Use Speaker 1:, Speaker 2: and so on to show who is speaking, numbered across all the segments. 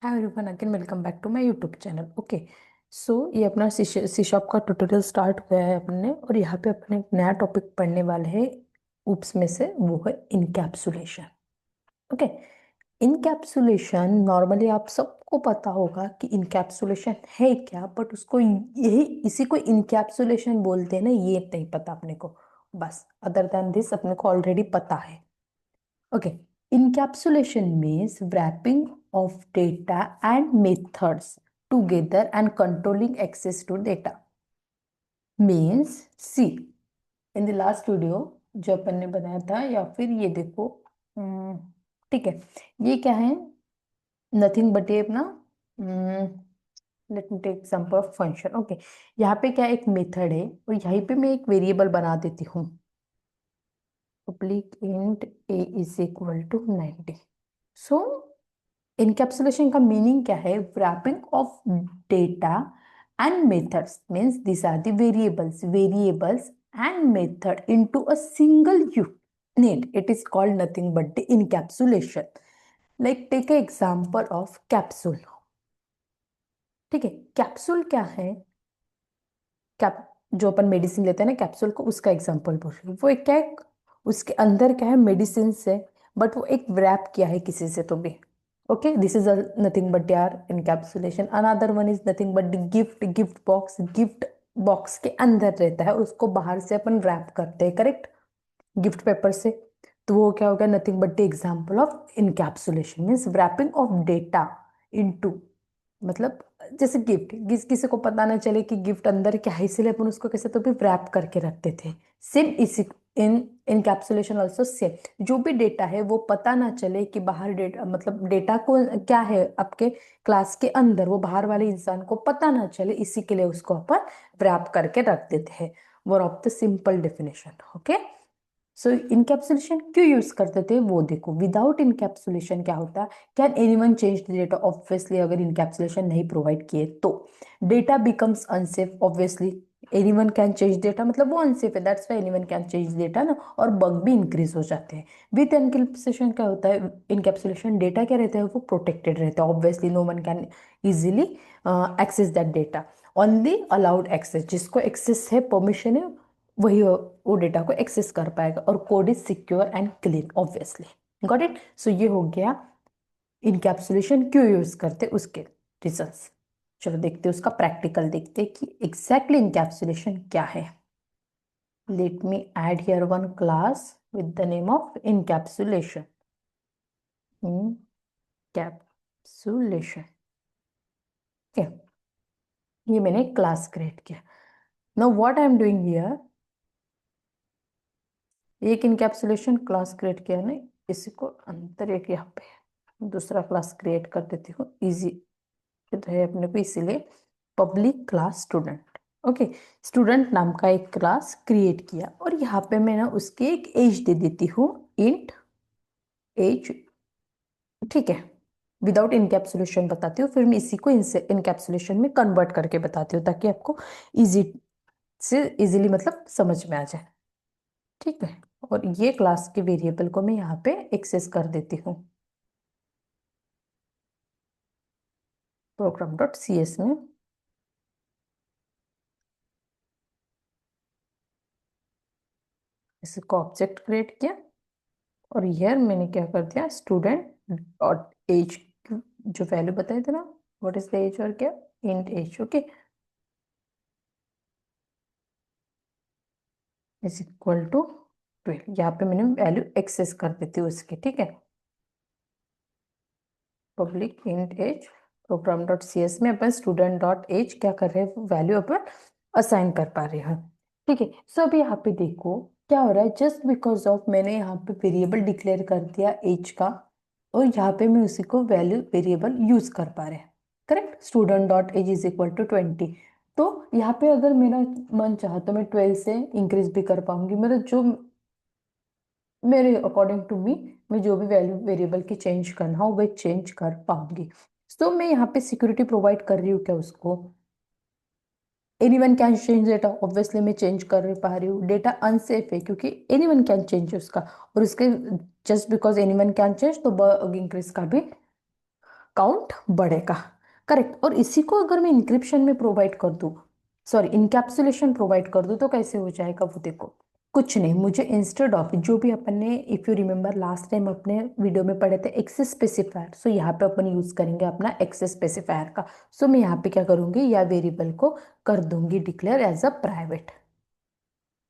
Speaker 1: Hi everyone, again welcome back to my YouTube channel. Okay, so ये अपना C sharp का tutorial start हुआ है अपने, और यहाँ पे अपने एक नया टॉपिक पढ़ने वाले हैं ऊप्स में से, वो है इनकैप्सुलेशन। ओके, इनकैप्सुलेशन नॉर्मली आप सबको पता होगा कि इनकैप्सुलेशन है क्या, बट उसको यही इसी को इनकैप्सुलेशन बोलते हैं ना, ये नहीं पता अपने को। बस अदर देन दिस अपने को ऑलरेडी पता है। Okay, encapsulation means wrapping of data and methods together and controlling access to data. Means, see, in the last video जो अपन ने बनाया था, या फिर ये देखो, ठीक है, ये क्या है, नथिंग बट ये अपना, let me take example of function. Okay, यहाँ पे क्या एक मेथड है, और यहीं पे मैं एक वेरिएबल बना देती हूँ, public int a is equal to 90। So encapsulation का मीनिंग क्या है? wrapping of data and methods, means these are the variables and method into a single unit, it is called nothing but the encapsulation. Like take a example of capsule. ठीक है, capsule क्या है? Cap जो अपन medicine लेते हैं ना, capsule को, उसका एग्जांपल बोल रही हूँ। वो एक क्या है, उसके अंदर क्या है, मेडिसिन से, बट वो एक रैप किया है किसी से तो भी। Okay, this is nothing but यार encapsulation. Another one is nothing but gift box के अंदर रहता है, उसको बाहर से अपन रैप करते हैं, करेक्ट, गिफ्ट पेपर से। तो वो क्या होगा? Nothing but the example of encapsulation, means wrapping of data into, मतलब जैसे गिफ्ट, किसी को पता ना चले कि गिफ्ट अंदर क्या है, इसलिए अपन उसको कैसे तो भी रैप करके रखते थे। सेम इसी इन इनकैप्सुलेशन ऑल्सो सेम, जो भी डेटा है वो पता ना चले कि बाहर डेटा, मतलब डेटा को क्या है आपके क्लास के अंदर, वो बाहर वाले इंसान को पता ना चले, इसी के लिए उसको अपन रैप करके रख देते हैं। वो of the simple definition. Okay, so encapsulation क्यों यूज करते थे वो देखो। विदाउट इनकैप्सुलेशन क्या होता है? Can anyone change the data? Obviously अगर इनकैप्सुलेशन नहीं प्रोवाइड किए तो data becomes unsafe. Obviously anyone can change data, मतलब वो अनसेफ है, that's why anyone can change data ना, और बग भी इंक्रीज हो जाते हैं। विद इनकैप्सुलेशन क्या होता है? इनकैप्सुलेशन डेटा क्या रहता है, वो प्रोटेक्टेड रहता है। Obviously no one can easily access that data, only allowed access, जिसको एक्सेस है, परमिशन है, वही वो डेटा को एक्सेस कर पाएगा, और code is secure and clean. Obviously got it. So ये हो गया इनकैप्सुलेशन क्यों यूज करते उसके रीजंस। चलो देखते हैं उसका प्रैक्टिकल, देखते हैं कि एग्जैक्टली इनकैप्सुलेशन क्या है। Let me add here one class with the name of encapsulation. Encapsulation, ये मैंने क्लास क्रिएट किया। Now what I am doing here, एक इनकैप्सुलेशन क्लास क्रिएट किया ना, इसी को अंदर एक यहाँ पे दूसरा क्लास क्रिएट कर देती हूँ, इजी है अपने को, इसीलिए public class student. Okay, student नाम का एक क्लास क्रिएट किया, और यहाँ पे मैं ना उसकी एक एज दे देती हूँ, इंट एज। ठीक है, विदाउट इनकैप्सुलेशन बताती हूँ, फिर मैं इसी को इनकैप्सुलेशन में कन्वर्ट करके बताती हूँ, ताकि आपको इजी से इजीली मतलब समझ में आ जाए। ठीक है, और ये क्लास के वेरिएबल को मैं यहाँ पे एक्सेस कर देती हूँ प्रोग्राम डॉट सी एस में। इसको ऑब्जेक्ट क्रिएट किया, और यार मैंने क्या कर दिया, स्टूडेंट डॉट एज, जो वैल्यू बताए थे ना, व्हाट इज द एज, और क्या, int age. Okay, is equal to 12। यहाँ पे मैंने वैल्यू एक्सेस कर देती हूँ उसकी। ठीक है, public int age, program dot C S में अपन स्टूडेंट डॉट एज क्या कर रहे हैं, वैल्यू अपन असाइन कर पा रहे हैं। ठीक है, सो अभी यहाँ पे देखो क्या हो रहा है, जस्ट बिकॉज ऑफ मैंने यहाँ पे वेरिएबल डिक्लेयर कर दिया एज का, और यहाँ पे मैं उसी को वैल्यू वेरिएबल यूज कर पा रहे हैं, correct. Student dot age is equal to 20, तो यहाँ पे अगर मेरा मन चाहा तो मैं 12 से इंक्रीज भी कर पाऊंगी, मेरा जो मेरे अकॉर्डिंग टू मी, मैं जो भी वैल्यू वेरिएबल की चेंज करना हो वही चेंज कर पाऊंगी। तो मैं यहाँ पे सिक्योरिटी प्रोवाइड कर रही हूँ क्या उसको, anyone can change data, obviously मैं चेंज कर पा रही हूँ। डेटा अनसेफ है क्योंकि एनीवन कैन चेंज उसका, और उसके just because anyone can change, तो बग इंक्रीज का भी काउंट बढ़ेगा। करेक्ट। और इसी को अगर मैं इंक्रिप्शन में प्रोवाइड कर दूं, सॉरी इनकैप्सुलेशन प्रोवाइड कर दूं, तो कैसे हो जाएगा वो देखो। कुछ नहीं, मुझे इंस्टेड ऑफ जो भी अपन ने, if you remember last time अपने वीडियो में पढ़े थे एक्सेस स्पेसिफायर, सो यहाँ पे अपन यूज करेंगे अपना एक्सेस स्पेसिफायर का। सो मैं यहाँ पे क्या करूंगी, या वेरिएबल को कर दूंगी declare as a private.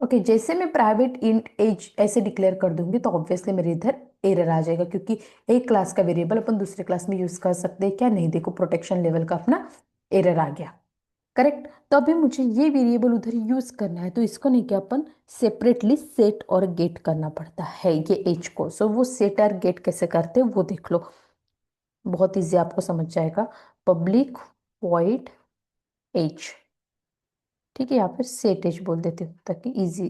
Speaker 1: Okay, जैसे मैं प्राइवेट इंट एज ऐसे डिक्लेयर कर दूंगी तो ऑब्वियसली मेरे इधर एरर आ जाएगा, क्योंकि एक क्लास का वेरिएबल अपन दूसरे क्लास में यूज कर सकते हैं क्या, नहीं। देखो प्रोटेक्शन लेवल का अपना एरर आ गया। करेक्ट। तो अभी मुझे ये वेरिएबल उधर यूज करना है, तो इसको नहीं क्या अपन सेपरेटली सेट और गेट करना पड़ता है ये एज को। सो वो सेट और गेट कैसे करते हैं वो देख लो, बहुत इजी आपको समझ जाएगा। पब्लिक वॉइड एज, ठीक है, या फिर सेट एज बोल देते हो ताकि इजी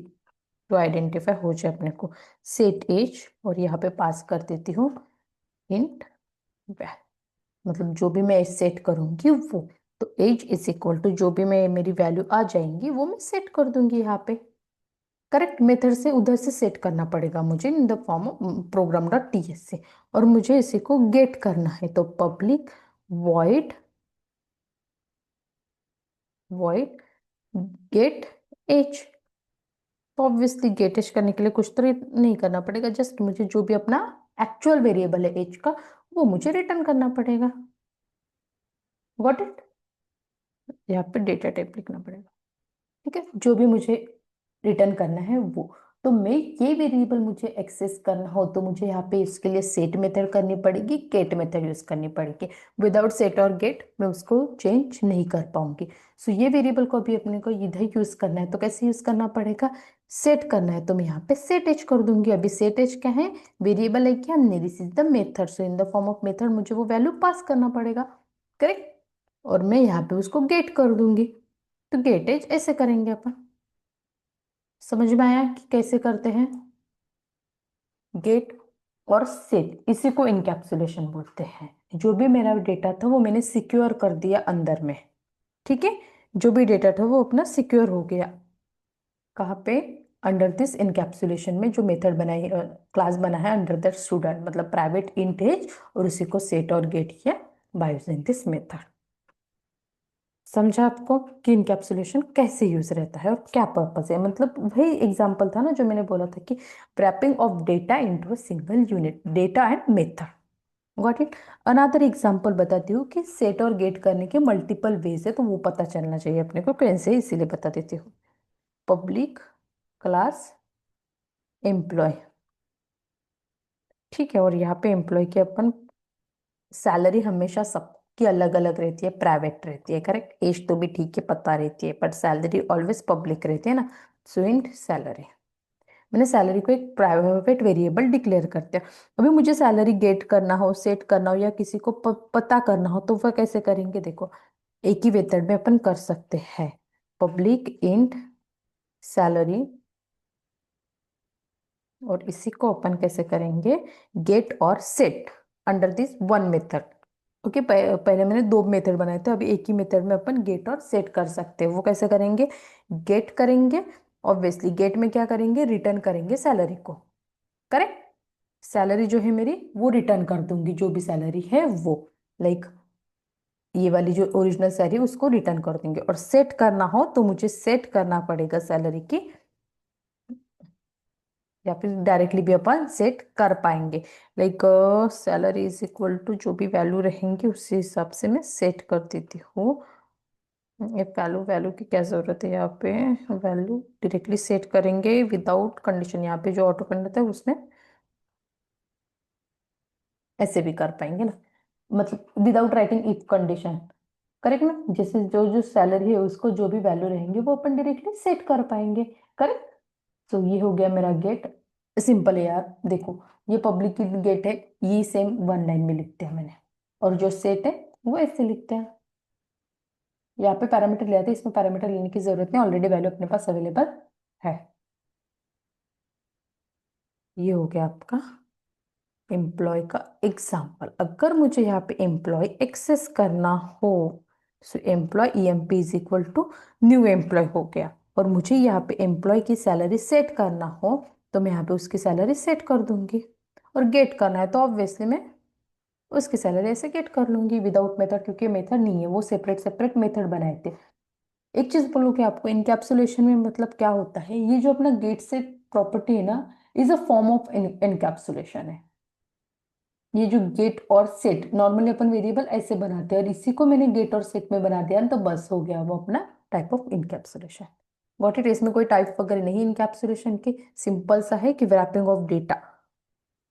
Speaker 1: टू आइडेंटिफाई हो जाए अपने को। सेट एज, और यहाँ पे पास कर देती हूँ इंट वैल्यू, मतलब जो भी मैं सेट करूंगी वो। तो एज इज इक्वल टू जो भी मैं मेरी वैल्यू आ जाएंगी वो मैं सेट कर दूंगी यहाँ पे। करेक्ट। मेथड से उधर से सेट करना पड़ेगा मुझे in the form of program dot T S से, और मुझे इसी को गेट करना है। तो public void void get age. तो ऑब्वियसली गेट एज करने के लिए कुछ तो नहीं करना पड़ेगा, जस्ट मुझे जो भी अपना एक्चुअल वेरिएबल है एज का वो मुझे रिटर्न करना पड़ेगा। Got it. यहाँ पे डेटा टाइप लिखना पड़ेगा। ठीक है, जो भी मुझे रिटर्न करना है वो। तो मैं ये वेरिएबल मुझे एक्सेस करना हो तो मुझे यहाँ पे इसके लिए सेट मेथड करनी पड़ेगी, गेट मेथड यूज करनी पड़ेगी। विदाउट सेट और गेट मैं उसको चेंज नहीं कर पाऊंगी। सो ये वेरिएबल को अभी अपने को इधर यूज करना है, तो कैसे यूज करना पड़ेगा, सेट करना है। तो मैं यहाँ पे सेट एज कर दूंगी। अभी सेट एज क्या है, वेरिएबल है क्या, नहीं, this is the method. So in the form of method मुझे वो वैल्यू पास करना पड़ेगा। करेक्ट। और मैं यहाँ पे उसको गेट कर दूंगी। तो गेट एज ऐसे करेंगे अपन। समझ में आया कि कैसे करते हैं गेट और सेट, इसी को इनकैप्सुलेशन बोलते हैं। जो भी मेरा डेटा था वो मैंने सिक्योर कर दिया अंदर में। ठीक है, जो भी डेटा था वो अपना सिक्योर हो गया। कहाँ पे, अंडर दिस इनकैप्सुलेशन में जो मेथड बनाई, क्लास बना है अंडर दैट स्टूडेंट, मतलब प्राइवेट इंट एज, और उसी को सेट और गेट किया बाय यूजिंग दिस मेथड। समझा आपको कि इनकैप्सुलेशन कैसे यूज रहता है और क्या पर्पस है। मतलब वही एग्जांपल था ना जो मैंने बोला था कि wrapping of data into a single unit, data and method. Got it. Another example बताती हूँ कि सेट और गेट करने के मल्टीपल वेज है, तो वो पता चलना चाहिए अपने को कैसे, इसीलिए बता देती हूँ। पब्लिक क्लास एम्प्लॉय, ठीक है, और यहाँ पे एम्प्लॉय के अपन सैलरी हमेशा सबकी अलग अलग रहती है, प्राइवेट रहती है। करेक्ट। एज तो भी ठीक है पता रहती है, बट सैलरी ऑलवेज पब्लिक रहती है ना। सो इन सैलरी, मैंने सैलरी को एक प्राइवेट वेरिएबल डिक्लेयर करते हैं। अभी मुझे सैलरी गेट करना हो, सेट करना हो, या किसी को पता करना हो, तो वह कैसे करेंगे देखो, एक ही मेथड में अपन कर सकते हैं। पब्लिक इंट सैलरी, और इसी को अपन कैसे करेंगे, गेट और set under this one method. Okay, पहले मैंने दो मेथड बनाए थे, अभी एक ही मेथड में अपन गेट और सेट कर सकते हैं। वो कैसे करेंगे, गेट करेंगे, ऑब्वियसली गेट में क्या करेंगे, रिटर्न करेंगे सैलरी को। करेक्ट। सैलरी जो है मेरी वो रिटर्न कर दूंगी, जो भी सैलरी है वो, लाइक ये वाली जो ओरिजिनल सैलरी उसको रिटर्न कर देंगे। और सेट करना हो तो मुझे सेट करना पड़ेगा सैलरी की, या फिर डायरेक्टली भी अपन सेट कर पाएंगे। Like salary is equal to जो भी वैल्यू रहेंगी उसी हिसाब से मैं सेट कर देती हूँ। ये वैल्यू वैल्यू की क्या जरूरत है, यहाँ पे वैल्यू डायरेक्टली सेट करेंगे विदाउट कंडीशन। यहाँ पे जो ऑटो कंडीशन है उसमें ऐसे भी कर पाएंगे ना, मतलब without writing if condition. Correct ना, जैसे जो जो सैलरी है उसको जो भी वैल्यू रहेंगे वो अपन डायरेक्टली सेट कर पाएंगे। करेक्ट। तो ये हो गया मेरा गेट। सिंपल है यार, देखो ये पब्लिक की गेट है, ये सेम वन लाइन में लिखते हैं मैंने, और जो सेट है वो ऐसे लिखते हैं। यहाँ पे पैरामीटर लिया था, इसमें पैरामीटर लेने की जरूरत नहीं, ऑलरेडी वैल्यू अपने पास अवेलेबल है। ये हो गया आपका एम्प्लॉय का एग्जाम्पल। अगर मुझे यहाँ पे एम्प्लॉय एक्सेस करना हो, so employee EMP is equal to new employee हो गया। और मुझे यहाँ पे एम्प्लॉय की सैलरी सेट करना हो तो मैं यहाँ पे उसकी सैलरी सेट कर दूंगी। और गेट करना है तो ऑब्वियसली मैं उसकी सैलरी ऐसे गेट कर लूंगी विदाउट मेथड, क्योंकि मेथड नहीं है, वो सेपरेट सेपरेट मेथड बनाए थे। एक चीज बोलूँ कि आपको इनकैप्सुलेशन में मतलब क्या होता है, ये जो अपना गेट सेट प्रॉपर्टी है ना, is a form of encapsulation है। ये जो गेट और सेट नॉर्मली अपन वेरिएबल ऐसे बनाते हैं, और इसी को मैंने गेट और सेट में बना दिया तो बस हो गया वो अपना type of encapsulation. Got it. इसमें कोई टाइप वगैरह नहीं इनकैप्सुलेशन की, सिंपल सा है कि रैपिंग ऑफ डेटा।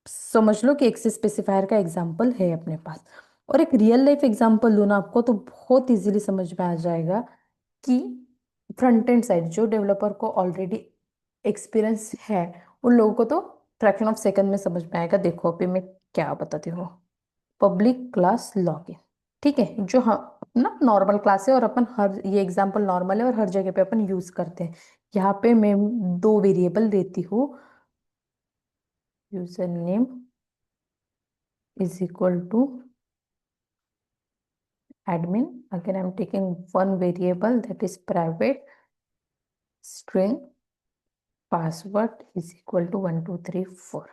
Speaker 1: समझ लो कि एक्सेस स्पेसिफायर का एग्जाम्पल है अपने पास। और एक रियल लाइफ एग्जाम्पल दूं ना आपको तो बहुत इजीली समझ में आ जाएगा कि फ्रंट एंड साइड जो डेवलपर को ऑलरेडी एक्सपीरियंस है उन लोगों को तो फ्रैक्शन ऑफ सेकंड में समझ में आएगा। देखो अभी मैं क्या बताती हूँ। पब्लिक क्लास लॉगिन, ठीक है, जो हम ना नॉर्मल क्लास है और अपन हर, ये एग्जांपल नॉर्मल है और हर जगह पे अपन यूज करते हैं। यहाँ पे मैं दो वेरिएबल देती हूँ, user name is equal to admin. Again I'm taking one variable that is private string password is equal to 1234।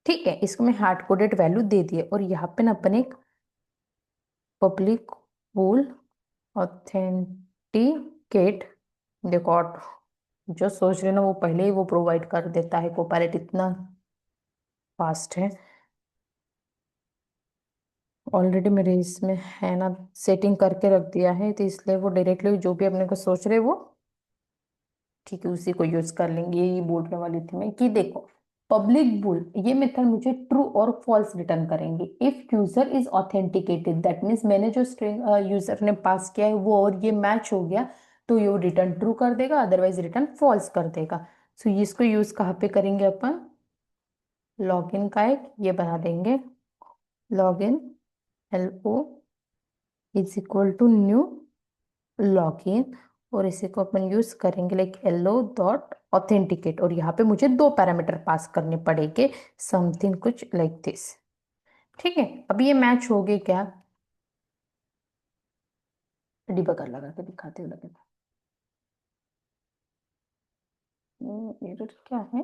Speaker 1: ठीक है, इसको मैं हार्ड कोडेड वैल्यू दे दिए, और यहाँ पे ना अपन एक पब्लिक पूल ऑथेंटिकेट, देखो जो सोच रहे ना वो पहले ही वो प्रोवाइड कर देता है, कोपायलट इतना फास्ट है। ऑलरेडी मेरे इसमें है ना सेटिंग करके रख दिया है, तो इसलिए वो डायरेक्टली जो भी अपने को सोच रहे वो ठीक है उसी को यूज कर लेंगे। यही बोलने वाली थी मैं कि देखो पब्लिक बुल ये मेथड मुझे ट्रू और फॉल्स रिटर्न करेंगे if user is authenticated. That means मैंने जो स्ट्रिंग यूजर ने पास किया है वो और ये मैच हो गया तो ये रिटर्न ट्रू कर देगा, अदरवाइज रिटर्न फॉल्स कर देगा। सो इसको यूज कहाँ पे करेंगे अपन, लॉगिन का एक ये बना देंगे, login LO is equal to new login, और इसी को अपन यूज करेंगे लाइक LO डॉट ऑथेंटिकेट, और यहाँ पे मुझे दो पैरामीटर पास करने पड़ेंगे, समथिंग कुछ लाइक दिस। ठीक है, अभी ये मैच हो गए क्या, डिबगर लगा के दिखाते हुए लगे। एरर क्या है,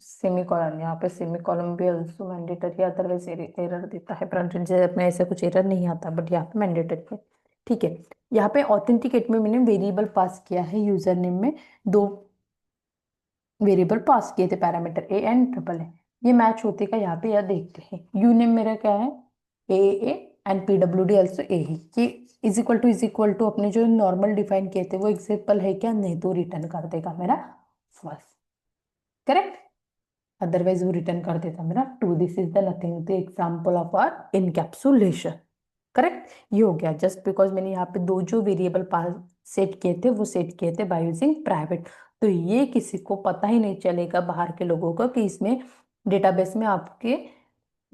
Speaker 1: सेमी कॉलन, यहाँ पे सेमी कॉलन भी ऑल्सो मैंडेटरी, अदरवाइज एरर देता है फ्रंट एंड से अपने ऐसे कुछ एरर नहीं आता, बट यहाँ पे मैंडेटरी है। ठीक है, यहाँ पे ऑथेंटिकेट में मैंने वेरिएबल पास किया है, यूजर नेम में दो वेरिएबल पास किए थे parameter A and triple A, ये मैच होते का यहाँ पे यह देखते हैं। यू नेम मेरा क्या है A and PWD also A ही, ये इज इक्वल टू अपने जो नॉर्मल डिफाइन किए थे वो एग्जाम्पल है क्या, नहीं तो रिटर्न कर देगा मेरा फॉल्स। करेक्ट, अदरवाइज वो रिटर्न कर देता मेरा true. This is the nothing the example of our encapsulation. Correct, ये हो गया जस्ट बिकॉज मैंने यहाँ पे दो जो वेरिएबल पास सेट किए थे वो सेट किए थे बाय यूजिंग प्राइवेट, तो ये किसी को पता ही नहीं चलेगा बाहर के लोगों को कि इसमें डेटाबेस में आपके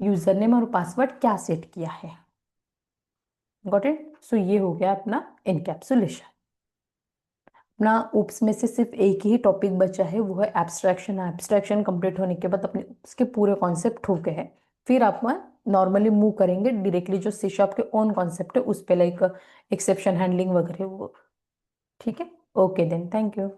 Speaker 1: यूजर नेम और पासवर्ड क्या सेट किया है। Got it. सो ये हो गया अपना इनकैप्सुलेशन। अपना उप्स में से सिर्फ एक ही टॉपिक बचा है, वो है एब्स्ट्रैक्शन। एब्स्ट्रैक्शन कंप्लीट होने के बाद अपने उप्स के पूरे कॉन्सेप्ट हो गए हैं, फिर आप नॉर्मली मूव करेंगे डायरेक्टली जो सी शार्प के ओन कॉन्सेप्ट है उस पे, लाइक एक्सेप्शन हैंडलिंग वगैरह वो। ठीक है, ओके देन, थैंक यू।